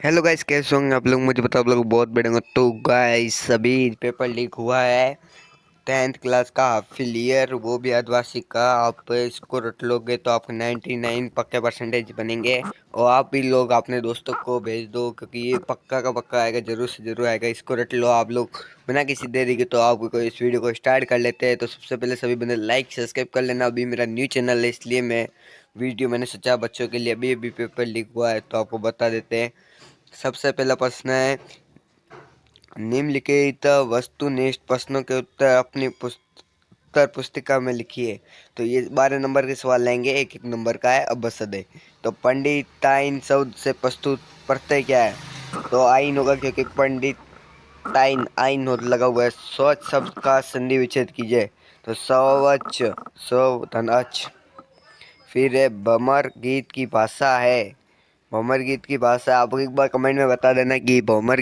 Hello guys, कैसे होंगे आप लोग? मुझे बताओ आप लोग बहुत बड़े होंगे। तो गाइस, अभी पेपर लीक हुआ है 10th क्लास का हाफ ईयर, वो भी अर्धवार्षिक का। आप इसको रट लोगे तो आपको 99 पक्के परसेंटेज बनेंगे। और आप भी लोग अपने दोस्तों को भेज दो, क्योंकि ये पक्का का पक्का आएगा, जरूर से जरूर आएगा। इसको रट लो आप लोग बिना किसी देरी के। तो आपको इस वीडियो को स्टार्ट कर लेते हैं। तो सबसे पहले सभी बंदे लाइक सब्सक्राइब कर लेना। अभी मेरा न्यू चैनल है, इसलिए मैंने सोचा बच्चों के लिए अभी अभी पेपर लीक हुआ है तो आपको बता देते हैं। सबसे पहला प्रश्न है, निम्नलिखित वस्तुनिष्ठ प्रश्नों के उत्तर अपनी उत्तर पुस्तिका में लिखिए। तो ये 12 नंबर के सवाल लेंगे, एक एक नंबर का है। अब बस दे। तो पंडिताइन शब्द से प्रस्तुत प्रत्यय क्या है? तो आइन होगा, क्योंकि पंडिताइन आइन हो लगा हुआ है। स्वच्छ शब्द का संधि विच्छेद कीजिए। तो स्वच्छ, स्व धन अच। फिर है, भमर गीत की भाषा है। भंवर गीत की भाषा आप एक बार कमेंट में बता देना कि भंवर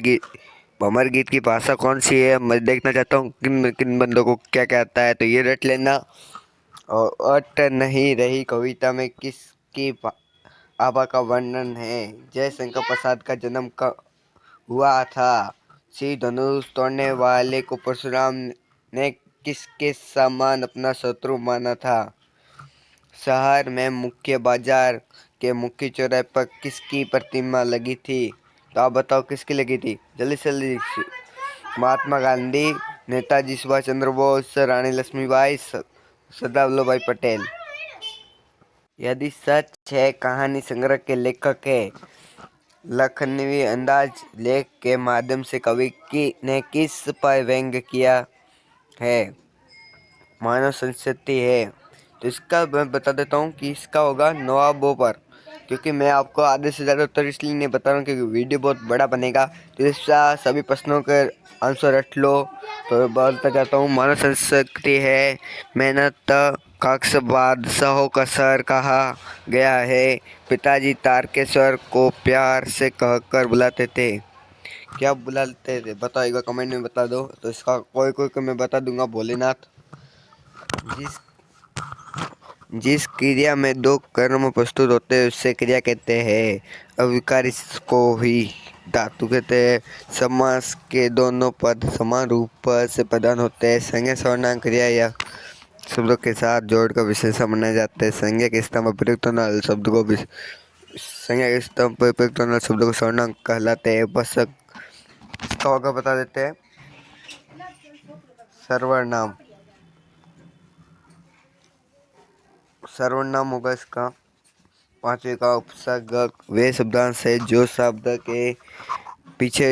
गीत की भाषा कौन सी है। मैं देखना चाहता हूँ किन किन बंदों को क्या क्या आता है, तो ये रट लेना। और अट नहीं रही कविता में किसकी आभा का वर्णन है? जयशंकर प्रसाद का जन्म कब हुआ था? श्री धनुष तोड़ने वाले को परशुराम ने किसके समान अपना शत्रु माना था? शहर में मुख्य बाजार के मुख्य चौराहे पर किसकी प्रतिमा लगी थी? तो आप बताओ किसकी लगी थी, जल्दी से जल्दी। महात्मा गांधी, नेताजी सुभाष चंद्र बोस, रानी लक्ष्मीबाई, सरदार वल्लभ भाई पटेल। यदि सच है कहानी संग्रह के लेखक है। लखनवी अंदाज लेख के माध्यम से कवि की ने किस पर व्यंग्य किया है? मानव संस्कृति है। तो इसका मैं बता देता हूँ कि इसका होगा नवाबों पर, क्योंकि मैं आपको आधे से ज़्यादा उत्तर इसलिए नहीं बता रहा हूँ क्योंकि वीडियो बहुत बड़ा बनेगा। तो इसका सभी प्रश्नों के आंसर रट लो। तो बोलता जाता हूँ, मानव संस्कृति है। मेहनत कक्ष बादशाहों का सर कहा गया है। पिताजी तारकेश्वर को प्यार से कहकर बुलाते थे। क्या बुलाते थे बताओ, एक बार कमेंट में बता दो। तो इसका कोई कोई को मैं बता दूंगा, भोलेनाथ। जिस जिस क्रिया में दो कर्म प्रस्तुत होते हैं उससे क्रिया कहते हैं। अविकारी को ही धातु कहते हैं। समास के दोनों पद समान रूप से प्रदान होते हैं। संज्ञा सर्वनाम क्रिया या शब्दों के साथ जोड़कर विशेषण बनाए जाते हैं। संज्ञा के स्तंभ पर प्रयुक्त होने वाले शब्द को संज्ञा के स्तंभ पर प्रयुक्त होने वाले शब्दों को सर्वनाम कहलाते हैं। बस इसका होगा बता देते हैं, सर्वनाम। सर्वनाम होगा इसका पांचवे का उपसर्ग वे शब्दांश है जो शब्द के पीछे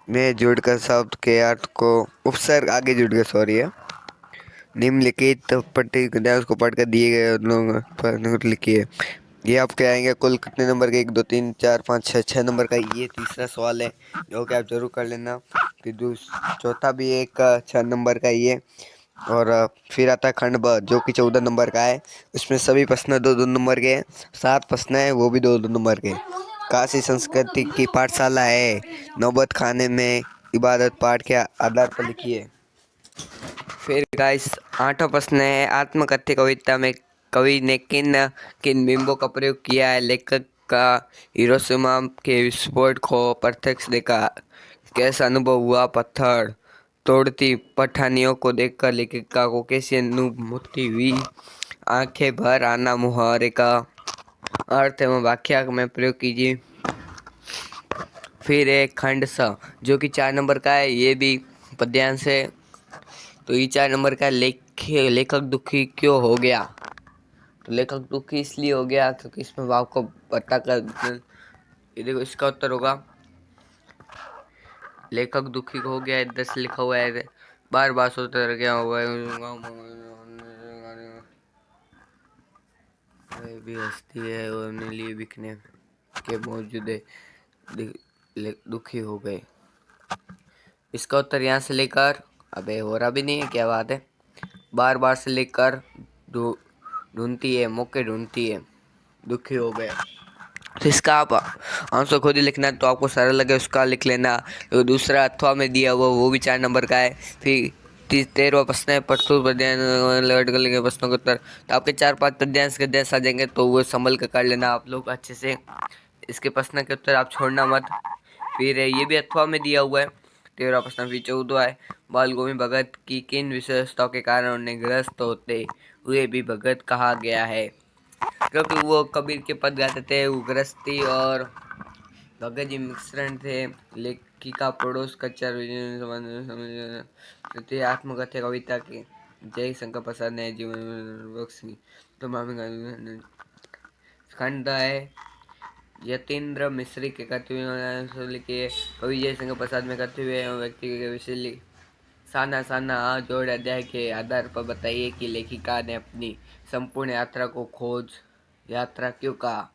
में जुड़कर शब्द के अर्थ को उपसर्ग आगे जुड़कर, सॉरी है। निम्नलिखित प्रतिक्रिया को पढ़कर दिए गए लोगों पर लिखिए। ये आपके आएंगे कुल कितने नंबर के? 1 2 3 4 5 6 6 नंबर का ये तीसरा सवाल है, जो कि आप जरूर कर लेना। फिर चौथा भी एक 6 नंबर का ये। और फिर आता है खंड ब, जो कि 14 नंबर का है। उसमें सभी प्रश्न 2 2 नंबर के। 7 प्रश्न है, वो भी 2 2 नंबर के। काशी संस्कृति की पाठशाला है। नौबत खाने में इबादत पाठ के आधार पर लिखिए। फिर गाइस, 8वां प्रश्न है, आत्मकथ्य कविता में कवि ने किन किन बिंबों का प्रयोग किया है? लेखक का हिरोशिमा के विस्फोट को प्रत्यक्ष देखा, कैसा अनुभव हुआ? पत्थर तोड़ती पठानियों को देखकर लेखिका को कैसी अनुभूति हुई? आंखें भर आना मुहावरे का अर्थ एवं व्याख्या में प्रयोग कीजिए। फिर एक खंड स, जो कि 4 नंबर का है, ये भी पद्यांश है। तो ये 4 नंबर का लेखक दुखी क्यों हो गया? तो लेखक दुखी इसलिए हो गया क्योंकि इसमें भाव को बता कर, ये देखो इसका उत्तर होगा, लेखक दुखी हो गया, इधर से लिखा हुआ है। बार बार सोचते रह गया हुआ है भी हस्ती है और अपने लिए बिकने के मौजूद दुखी हो गए। इसका उत्तर यहाँ से लेकर, अबे हो रहा भी नहीं है, क्या बात है। बार बार से लेकर ढूंढती है, मौके ढूंढती है, दुखी हो गए। तो इसका आप आंसर खुद ही लिखना है, तो आपको सरल लगे उसका लिख लेना। तो दूसरा अथवा में दिया हुआ वो भी 4 नंबर का है। फिर 13वां प्रश्न है, प्रस्तुत पद्यांश के प्रश्नों के उत्तर। तो आपके 4 5 पद्यांश गद्यांश आ जाएंगे, तो वो संभल कर कर लेना आप लोग अच्छे से। इसके प्रश्न के उत्तर आप छोड़ना मत। फिर ये भी अथवा में दिया हुआ है। 13वां प्रश्न फिर 14 है, बाल गोविंद भगत की किन विशेषताओं के कारण उन्हें ग्रस्त होते हुए भी भगत कहा गया है? क्योंकि वो कबीर के पद गाते थे, वो गृहस्थी और भगत जी मिश्रण थे। लेखिका पड़ोस कच्चा आत्मकथा कविता के जय शंकर प्रसाद ने जीवन बख्शी। तो खंड है यतीन्द्र मिश्री के कहते हुए लिखिए, कवि जय शंकर प्रसाद में कहते हुए व्यक्ति के विषय साना साना जोड़ अध्याय के आधार पर बताइए कि लेखिका ने अपनी संपूर्ण यात्रा को खोज यात्रा क्यों कहा?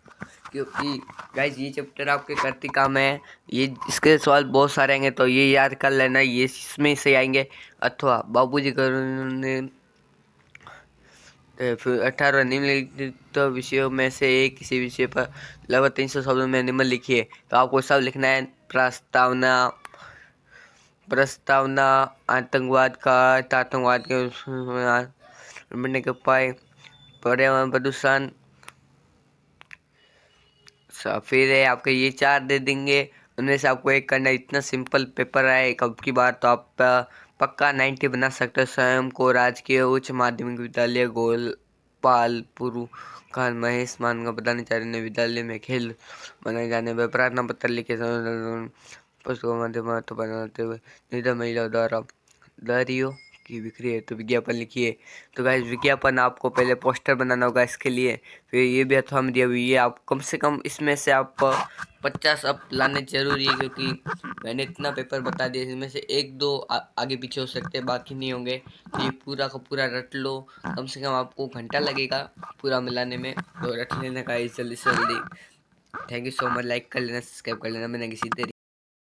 क्योंकि गाइस ये चैप्टर आपके कर्तिका में है, ये इसके सवाल बहुत सारे आएंगे तो ये याद कर लेना, ये इसमें से आएंगे। अथवा बाबूजी ने फिर 18 निम्नलिखित विषयों में से एक किसी विषय पर लगभग 300 शब्दों में निम्न लिखिए। तो आपको सब लिखना है, प्रस्तावना, प्रस्तावना, आतंकवाद का, आतंकवाद के निपटने के उपाय, पर्यावरण प्रदूषण। फिर है आपके ये 4 दे देंगे, उनमें से आपको एक करना है। इतना सिंपल पेपर है कब की बार, तो आप पक्का 90 बना सकते हो। स्वयं को राजकीय उच्च माध्यमिक विद्यालय गोपालपुर का महेश मान का पदाधिकारी विद्यालय में खेल बनाए जाने पर प्रार्थना पत्र लिखे पुस्तकों माध्यम तो बनाते हुए निधन महिला द्वारा दरियों की बिक्री है तो विज्ञापन लिखिए। तो गाइस विज्ञापन आपको पहले पोस्टर बनाना होगा इसके लिए। फिर ये भी अथवा में दिया हुआ, ये आप कम से कम इसमें से आप 50 अप लाने जरूरी है, क्योंकि मैंने इतना पेपर बता दिया, इसमें से 1-2 आगे पीछे हो सकते हैं, बाकी नहीं होंगे। तो ये पूरा का पूरा रट लो, कम से कम आपको घंटा लगेगा पूरा मिलाने में, तो रट लेने का जल्दी से जल्दी। Thank you so much, like कर लेना, सब्सक्राइब कर लेना। मैंने किसी